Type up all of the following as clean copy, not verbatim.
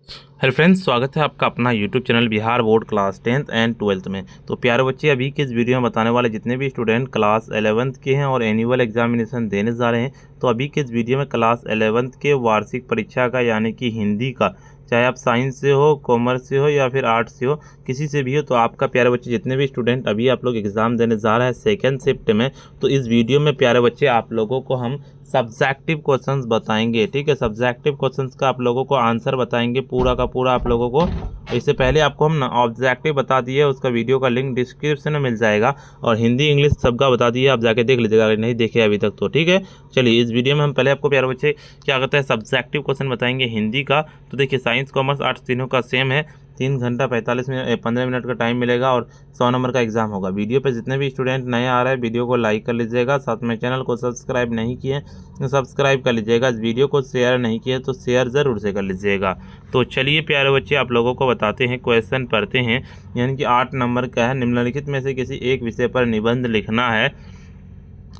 Hello friends, स्वागत है आपका अपना YouTube channel Bihar board class 10th and 12th में। तो प्यारे बच्चे, अभी के इस वीडियो में बताने वाले जितने भी स्टूडेंट क्लास 11th के हैं और एनुअल एग्जामिनेशन देने जा रहे हैं, तो अभी के इस वीडियो में क्लास 11th के वार्षिक परीक्षा का यानी कि हिंदी का, चाहे आप साइंस से हो, कॉमर्स से हो या फिर आर्ट्स से हो, किसी से भी हो, तो आपका प्यारे बच्चे जितने भी स्टूडेंट अभी आप लोग एग्ज़ाम देने जा रहे हैं सेकेंड शिफ्ट में, तो इस वीडियो में प्यारे बच्चे आप लोगों को हम सब्जेक्टिव क्वेश्चंस बताएंगे। ठीक है, सब्जेक्टिव क्वेश्चंस का आप लोगों को आंसर बताएंगे पूरा का पूरा आप लोगों को। इससे पहले आपको हम ऑब्जेक्टिव बता दिए, उसका वीडियो का लिंक डिस्क्रिप्शन में मिल जाएगा, और हिंदी इंग्लिश सबका बता दिए, आप जाके देख लीजिएगा अगर नहीं देखे अभी तक तो। ठीक है, चलिए इस वीडियो में हम पहले आपको प्यारे बच्चे क्या कहते हैं सब्जेक्टिव क्वेश्चन बताएंगे हिंदी का। तो देखिए, साइंस कॉमर्स आर्ट्स तीनों का सेम है, 3 घंटा 15 मिनट का टाइम मिलेगा और 100 नंबर का एग्जाम होगा। वीडियो पे जितने भी स्टूडेंट नए आ रहे हैं, वीडियो को लाइक कर लीजिएगा, साथ में चैनल को सब्सक्राइब नहीं किए तो सब्सक्राइब कर लीजिएगा, इस वीडियो को शेयर नहीं किए तो शेयर ज़रूर से कर लीजिएगा। तो चलिए प्यारे बच्चे, आप लोगों को बताते हैं, क्वेश्चन पढ़ते हैं। यानी कि 8 नंबर का है। निम्नलिखित में से किसी एक विषय पर निबंध लिखना है,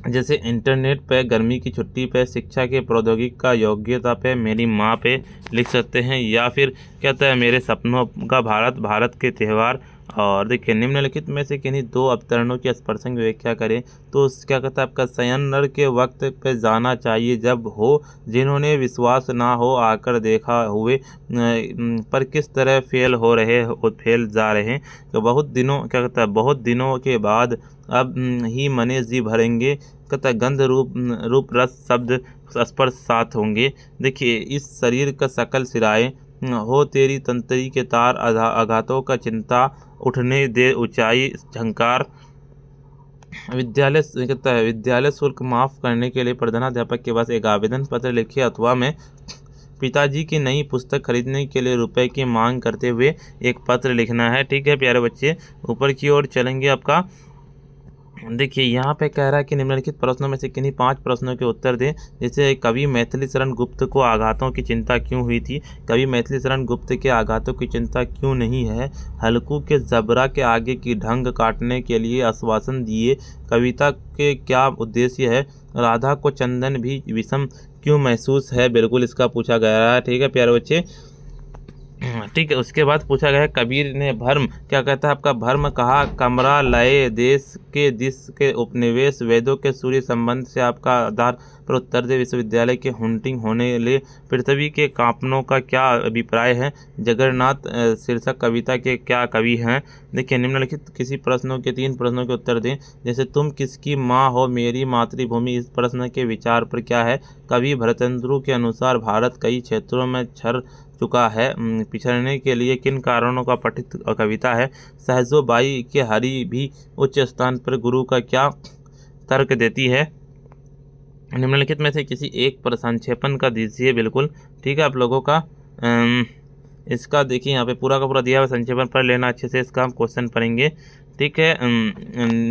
जैसे इंटरनेट पे, गर्मी की छुट्टी पे, शिक्षा के प्रौद्योगिकी का योग्यता पे, मेरी माँ पे लिख सकते हैं, या फिर कहता है मेरे सपनों का भारत, भारत के त्यौहार। और देखिए, निम्नलिखित में से किन्हीं दो अवतरणों की स्पर्शक व्याख्या करें। तो क्या कहता है आपका, शयन के वक्त पे जाना चाहिए जब हो, जिन्होंने विश्वास ना हो आकर देखा हुए पर किस तरह फेल जा रहे हैं। तो बहुत दिनों क्या कहता है, बहुत दिनों के बाद अब ही मने जी भरेंगे, कहता है गंध रूप रस शब्द स्पर्श साथ होंगे। देखिए, इस शरीर का सकल सिराए हो, तेरी तंतरी के तार आघातों का चिंता, उठने दे ऊंचाई झंकार। विद्यालय कहता है, विद्यालय शुल्क माफ करने के लिए प्रधानाध्यापक के पास एक आवेदन पत्र लिखे, अथवा में पिताजी की नई पुस्तक खरीदने के लिए रुपए की मांग करते हुए एक पत्र लिखना है। ठीक है प्यारे बच्चे, ऊपर की ओर चलेंगे। आपका देखिए, यहाँ पे कह रहा है कि निम्नलिखित प्रश्नों में से किन्हीं 5 प्रश्नों के उत्तर दें। जैसे, कवि मैथिली शरण गुप्त को आघातों की चिंता क्यों हुई थी? कवि मैथिली शरण गुप्त के आघातों की चिंता क्यों नहीं है? हल्कू के जबरा के आगे की ढंग काटने के लिए आश्वासन दिए, कविता के क्या उद्देश्य है? राधा को चंदन भी विषम क्यों महसूस है? बिल्कुल इसका पूछा गया है। ठीक है प्यारे बच्चे, ठीक है। उसके बाद पूछा गया है, कबीर ने भर्म क्या कहता है आपका, भर्म कहा कमरा लय देश के दिस के उपनिवेश, वेदों के सूर्य संबंध से आपका आधार पर उत्तर दे, विश्वविद्यालय के हुंटिंग होने ले, पृथ्वी के कांपनों का क्या अभिप्राय है, जगन्नाथ शीर्षक कविता के क्या कवि हैं? देखिए, निम्नलिखित किसी प्रश्नों के 3 प्रश्नों के उत्तर दें। जैसे, तुम किसकी माँ हो, मेरी मातृभूमि, इस प्रश्न के विचार पर क्या है? कवि भरतेंदु के अनुसार भारत कई क्षेत्रों में छर चुका है, पिछड़ने के लिए किन कारणों का पठित कविता है? सहजो बाई के हरि भी उच्च स्थान पर गुरु का क्या तर्क देती है? निम्नलिखित में से किसी एक पर संक्षेपण का दीजिए। बिल्कुल ठीक है आप लोगों का। इसका देखिए, यहाँ पे पूरा का पूरा दिया हुआ, संक्षेपण पढ़ लेना अच्छे से, इसका हम क्वेश्चन पढ़ेंगे। ठीक है,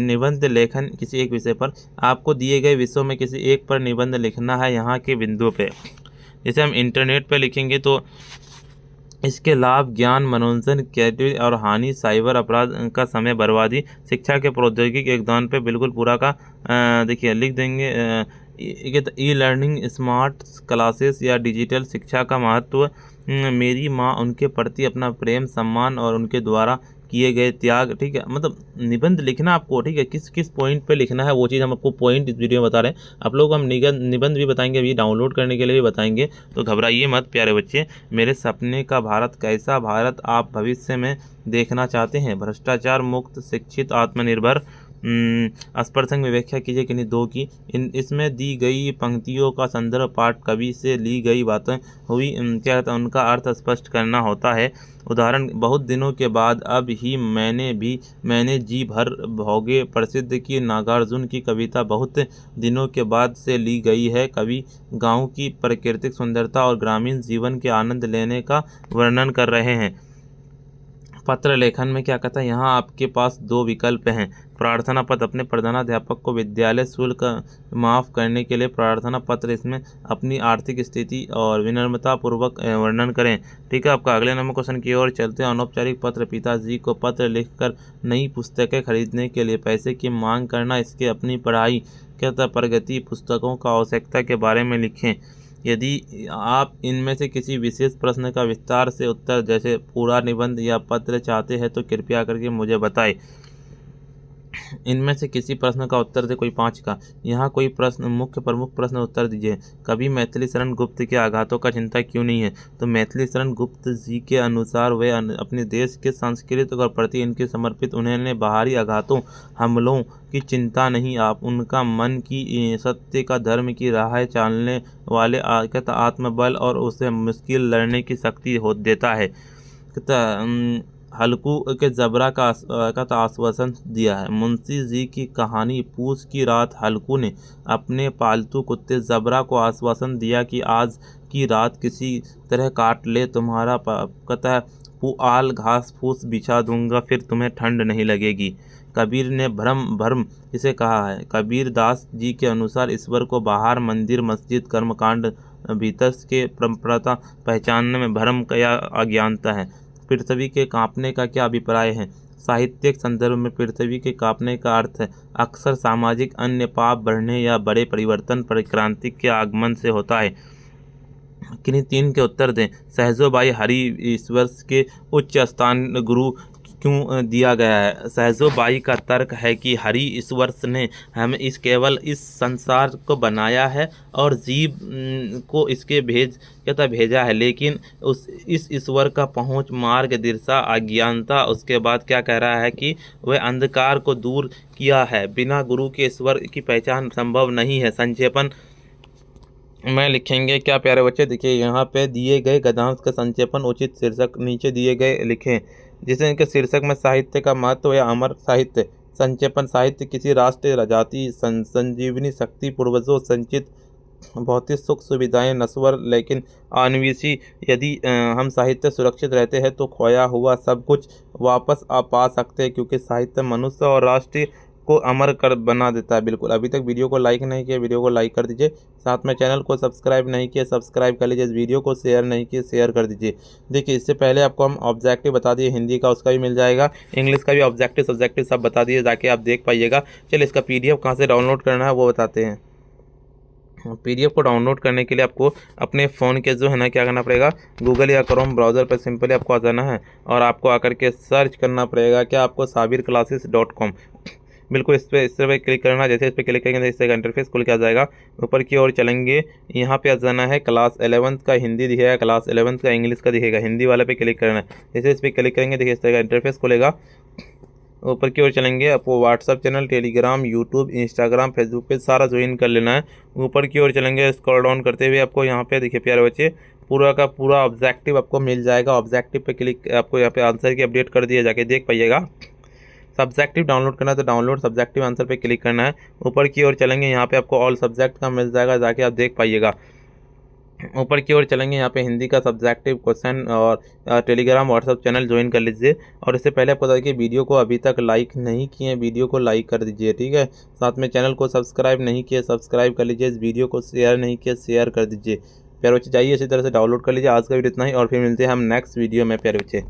निबंध लेखन किसी एक विषय पर, आपको दिए गए विषयों में किसी एक पर निबंध लिखना है यहाँ के बिंदु पे। जैसे हम इंटरनेट पे लिखेंगे तो इसके लाभ, ज्ञान, मनोरंजन, क्रिएटिविटी और हानि, साइबर अपराध का समय बर्बादी, शिक्षा के प्रौद्योगिकी योगदान पे बिल्कुल पूरा का देखिए लिख देंगे। ई लर्निंग, स्मार्ट क्लासेस या डिजिटल शिक्षा का महत्व, मेरी माँ, उनके प्रति अपना प्रेम, सम्मान और उनके द्वारा किए गए त्याग। ठीक है, मतलब निबंध लिखना आपको, ठीक है, किस किस पॉइंट पे लिखना है वो चीज़ हम आपको पॉइंट इस वीडियो में बता रहे हैं। आप लोग हम निबंध भी बताएंगे, अभी डाउनलोड करने के लिए भी बताएंगे, तो घबराइए मत प्यारे बच्चे। मेरे सपने का भारत, कैसा भारत आप भविष्य में देखना चाहते हैं? भ्रष्टाचार मुक्त, शिक्षित, आत्मनिर्भर। स्पर्शक में व्याख्या कीजिए किन्हीं दो की। इसमें दी गई पंक्तियों का संदर्भ पाठ कवि से ली गई बातें हुई, क्या कहता है, उनका अर्थ स्पष्ट करना होता है। उदाहरण, बहुत दिनों के बाद अब ही मैंने जी भर भोगे, प्रसिद्ध की नागार्जुन की कविता बहुत दिनों के बाद से ली गई है। कवि गांव की प्राकृतिक सुंदरता और ग्रामीण जीवन के आनंद लेने का वर्णन कर रहे हैं। पत्र लेखन में क्या कहता है, यहाँ आपके पास 2 विकल्प हैं। प्रार्थना पत्र, अपने प्रधानाध्यापक को विद्यालय शुल्क माफ़ करने के लिए प्रार्थना पत्र, इसमें अपनी आर्थिक स्थिति और विनम्रता पूर्वक वर्णन करें। ठीक है, आपका अगले नंबर क्वेश्चन की ओर चलते हैं। अनौपचारिक पत्र, पिताजी को पत्र लिखकर नई पुस्तकें खरीदने के लिए पैसे की मांग करना, इसके अपनी पढ़ाई कहता प्रगति, पुस्तकों का आवश्यकता के बारे में लिखें। यदि आप इनमें से किसी विशेष प्रश्न का विस्तार से उत्तर जैसे पूरा निबंध या पत्र चाहते हैं तो कृपया करके मुझे बताएं। इनमें से किसी प्रश्न का उत्तर दे कोई 5 का। यहाँ कोई प्रश्न मुख्य प्रमुख प्रश्न उत्तर दीजिए। कभी मैथिली शरण गुप्त के आघातों का चिंता क्यों नहीं है? तो मैथिली शरण गुप्त जी के अनुसार वे अपने देश के संस्कृति और प्रति इनके समर्पित, उन्होंने बाहरी आघातों हमलों की चिंता नहीं। आप उनका मन की सत्य का धर्म की राह चलने वाले आत्मबल और उसे मुश्किल लड़ने की शक्ति हो देता है। हल्कू के जबरा का आश्वासन दिया है। मुंशी जी की कहानी। पूस की रात हल्कू ने अपने पालतू कुत्ते जबरा को आश्वासन दिया कि आज की रात किसी तरह काट ले, तुम्हारा पुआल घास फूस बिछा दूंगा, फिर तुम्हें ठंड नहीं लगेगी। कबीर ने भ्रम इसे कहा है। कबीर दास जी के अनुसार ईश्वर को बाहर मंदिर मस्जिद कर्मकांड भीतर के परंपरा पहचानने में भ्रम या अज्ञानता है। पृथ्वी के कांपने का क्या अभिप्राय है? साहित्यिक संदर्भ में पृथ्वी के कांपने का अर्थ है अक्सर सामाजिक अन्य पाप बढ़ने या बड़े परिवर्तन पर क्रांति के आगमन से होता है। किन्हीं 3 के उत्तर दें। सहजोबाई हरि ईश्वर के उच्च स्थान गुरु क्यों दिया गया है? सहजोबाई का तर्क है कि हरि ईश्वर ने हमें केवल इस संसार को बनाया है और जीव को इसके भेजा है, लेकिन इस ईश्वर का पहुंच मार्ग दिशा अज्ञानता। उसके बाद क्या कह रहा है कि वह अंधकार को दूर किया है। बिना गुरु के ईश्वर की पहचान संभव नहीं है। संक्षेपण में लिखेंगे क्या प्यारे बच्चे? देखिए यहाँ पे दिए गए गद्यांश का संक्षेपण उचित शीर्षक नीचे दिए गए लिखें, जिसे इनके शीर्षक में साहित्य का महत्व या अमर साहित्य। संक्षेपण साहित्य किसी राष्ट्र जाति संजीवनी शक्ति पूर्वजों संचित भौतिक सुख सुविधाएं नश्वर लेकिन अनविशी। यदि हम साहित्य सुरक्षित रहते हैं तो खोया हुआ सब कुछ वापस पा सकते हैं, क्योंकि साहित्य मनुष्य और राष्ट्र को अमर कर बना देता है। बिल्कुल। अभी तक वीडियो को लाइक नहीं किया, वीडियो को लाइक कर दीजिए। साथ में चैनल को सब्सक्राइब नहीं किया, सब्सक्राइब कर लीजिए। इस वीडियो को शेयर नहीं किया, शेयर कर दीजिए। देखिए इससे पहले आपको हम ऑब्जेक्टिव बता दिए, हिंदी का उसका भी मिल जाएगा, इंग्लिश का भी ऑब्जेक्टिव सब्जेक्टिव सब बता दिए, जाके आप देख पाइएगा। चलिए इसका PDF कहाँ से डाउनलोड करना है वो बताते हैं। PDF को डाउनलोड करने के लिए आपको अपने फ़ोन के जो है ना क्या करना पड़ेगा, गूगल या क्रोम ब्राउज़र पर सिंपली आपको आ जाना है और आपको आकर के सर्च करना पड़ेगा क्या आपको sabirclasses.com। बिल्कुल इस पर क्लिक करना। जैसे इस पर क्लिक करेंगे तो इस तरह का इंटरफेस खुल के आ जाएगा। ऊपर की ओर चलेंगे, यहाँ पे आ जाना है क्लास 11th का हिंदी दिखेगा, क्लास 11th का इंग्लिश का दिखेगा, हिंदी वाले पे क्लिक करना है। जैसे इस पर क्लिक करेंगे देखिए इस तरह का इंटरफेस खुलेगा। ऊपर की ओर चलेंगे, आपको WhatsApp channel, Telegram, YouTube, Instagram, Facebook पे सारा ज्वाइन कर लेना है। ऊपर की ओर चलेंगे, स्क्रॉल डाउन करते हुए आपको यहाँ पे देखिए प्यारे बच्चे पूरा का पूरा ऑब्जेक्टिव आपको मिल जाएगा। ऑब्जेक्टिव पे क्लिक, आपको यहाँ पे आंसर की अपडेट कर दिया, जाके देख पाइएगा। सब्जेक्टिव डाउनलोड करना है तो डाउनलोड सब्जेक्टिव आंसर पे क्लिक करना है। ऊपर की ओर चलेंगे, यहाँ पे आपको ऑल सब्जेक्ट का मिल जाएगा, जाके आप देख पाइएगा। ऊपर की ओर चलेंगे, यहाँ पे हिंदी का सब्जेक्टिव क्वेश्चन और टेलीग्राम व्हाट्सअप चैनल ज्वाइन कर लीजिए। और इससे पहले आपको बता कि वीडियो को अभी तक लाइक नहीं किए, वीडियो को लाइक कर दीजिए, ठीक है। साथ में चैनल को सब्सक्राइब नहीं किए, सब्सक्राइब कर लीजिए। इस वीडियो को शेयर नहीं किया, शेयर कर दीजिए। प्यारे बच्चे जाइए इसी तरह से डाउनलोड कर लीजिए। आज का वीडियो इतना ही और फिर मिलते हैं हम नेक्स्ट वीडियो में प्यारे बच्चे।